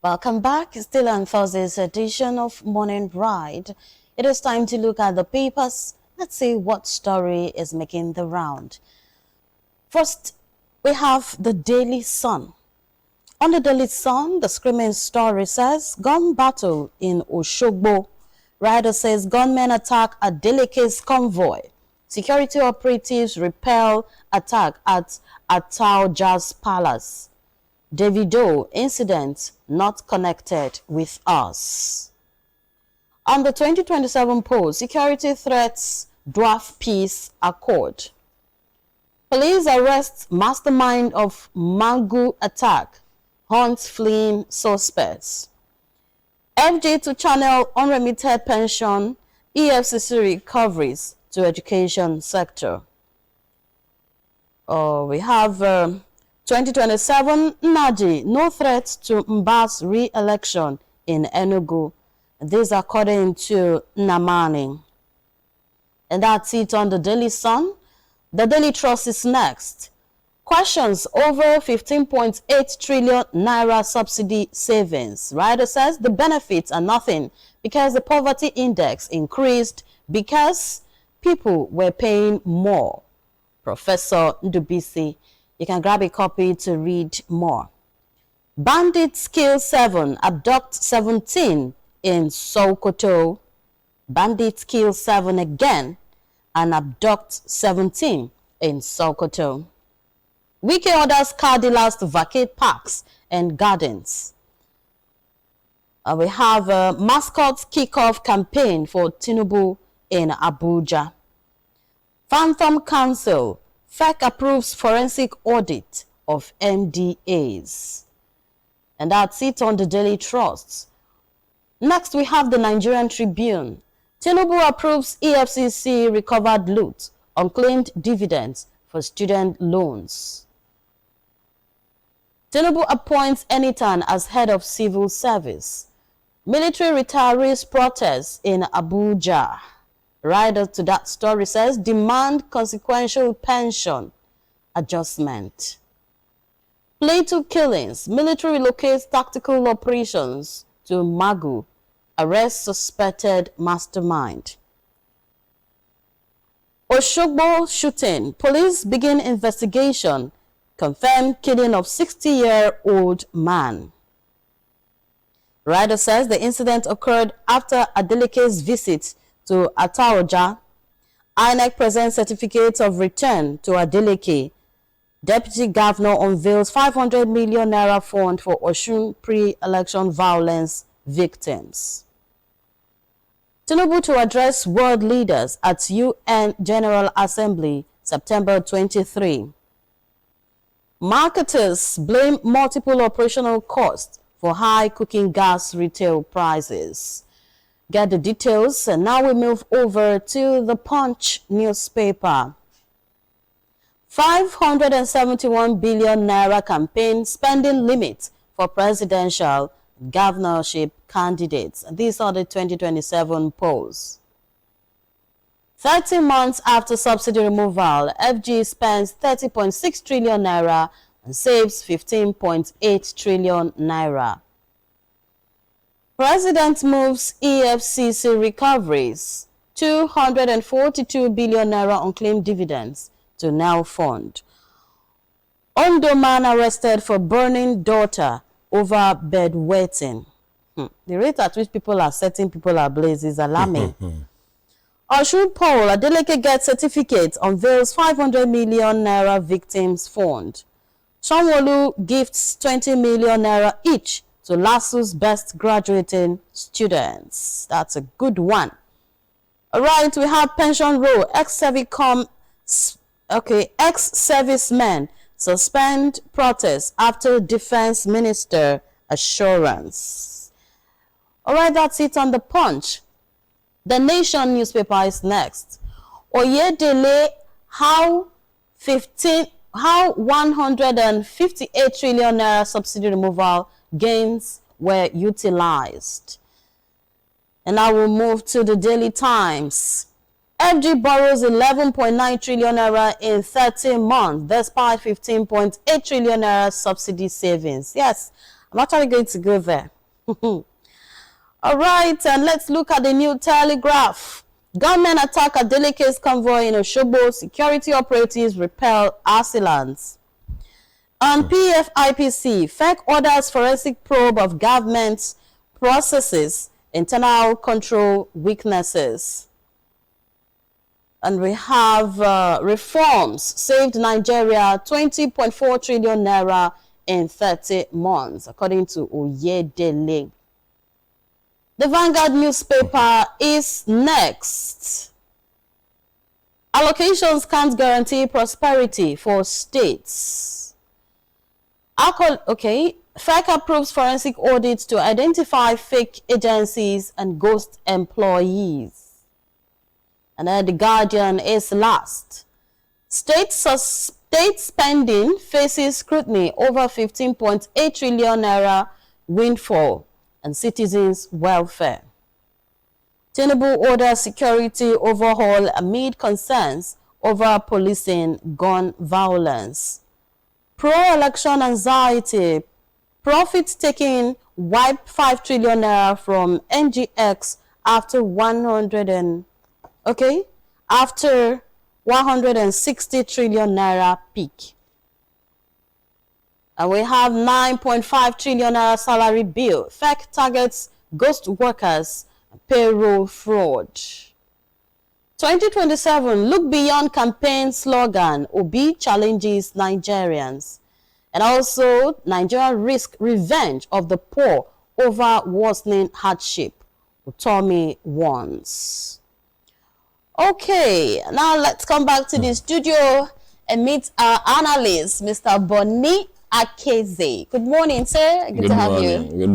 Welcome back. Still on Thursday's edition of Morning Ride. It is time to look at the papers. Let's see what story is making the round. First, we have the Daily Sun. On the Daily Sun, the screaming story says, gun battle in Oshogbo. Rider says gunmen attack a Adeleke's convoy. Security operatives repel attack at Atao Jazz Palace. Davido incident not connected with us. On the 2027 poll, security threats dwarf peace accord. Police arrest mastermind of Mangu attack, hunts fleeing suspects. FJ to channel unremitted pension, EFCC recoveries to education sector. We have 2027 Naji, no threat to Mba's re-election in Enugu. This according to Namani. And that's it on the Daily Sun. The Daily Trust is next. Questions over 15.8 trillion naira subsidy savings. Rider says the benefits are nothing because the poverty index increased because people were paying more. Professor Ndubisi. You can grab a copy to read more. Bandits kill 7, abduct 17 in Sokoto. Bandits kill 7 again and abduct 17 in Sokoto. Wike orders car dealers to vacate parks and gardens. We have a mascot kickoff campaign for Tinubu in Abuja. Phantom Council. FEC approves forensic audit of MDAs. And that's it on the Daily Trust. Next, we have the Nigerian Tribune. Tinubu approves EFCC recovered loot, unclaimed dividends for student loans. Tinubu appoints Enitan as head of civil service. Military retirees protest in Abuja. Rider to that story says, demand consequential pension adjustment. Plateau killings, military relocates tactical operations to Magu, arrest suspected mastermind. Oshogbo shooting, police begin investigation, confirm killing of 60-year-old man. Rider says the incident occurred after Adeleke's visit to Ataoja. INEC presents certificate of return to Adeleke. Deputy Governor unveils 500 million naira fund for Osun pre-election violence victims. Tinubu to address world leaders at UN General Assembly, September 23. Marketers blame multiple operational costs for high cooking gas retail prices. Get the details, and now we move over to the Punch newspaper. 571 billion naira campaign spending limit for presidential governorship candidates. These are the 2027 polls. 30 months after subsidy removal, FG spends 30.6 trillion naira and saves 15.8 trillion naira. President moves EFCC recoveries, 242 billion naira unclaimed dividends to now fund. Ondo man arrested for burning daughter over bedwetting. The rate at which people are setting people ablaze is alarming. Osun poll, Adeleke gets certificate, unveils 500 million naira victims fund. Sanwo-Olu gifts 20 million naira each to LASU's best graduating students. That's a good one. All right, we have pension roll. Ex-servicemen suspend protest after defense minister assurance. All right, that's it on the Punch. The Nation newspaper is next. Oyedele, how 158 trillion naira subsidy removal gains were utilized. And I will move to the Daily Times. FG borrows 11.9 trillion naira in 30 months, despite 15.8 trillion naira subsidy savings. Yes, I'm actually going to go there. All right, and let's look at the New Telegraph. Gunmen attack a delicate convoy in Oshobo. Security operatives repel assailants. On PFIPC, FEC orders forensic probe of government's processes, internal control weaknesses. And we have reforms saved Nigeria 20.4 trillion naira in 30 months, according to Oyedele. The Vanguard newspaper is next. Allocations can't guarantee prosperity for states. FEC approves forensic audits to identify fake agencies and ghost employees. And then the Guardian is last. State spending faces scrutiny over 15.8 trillion naira windfall and citizens' welfare. Tinubu orders security overhaul amid concerns over policing gun violence. Pro-election anxiety. Profits taking wipe 5 trillion naira from NGX after 160 trillion naira peak. And we have 9.5 trillion naira salary bill. FEC targets ghost workers, payroll fraud. 2027, look beyond campaign slogan, Obi challenges Nigerians. And also, Nigeria risk revenge of the poor over worsening hardship, Utomi warns. Okay, now let's come back to the studio and meet our analyst, Mr. Boni Akeze. Good morning, sir. Good to have you.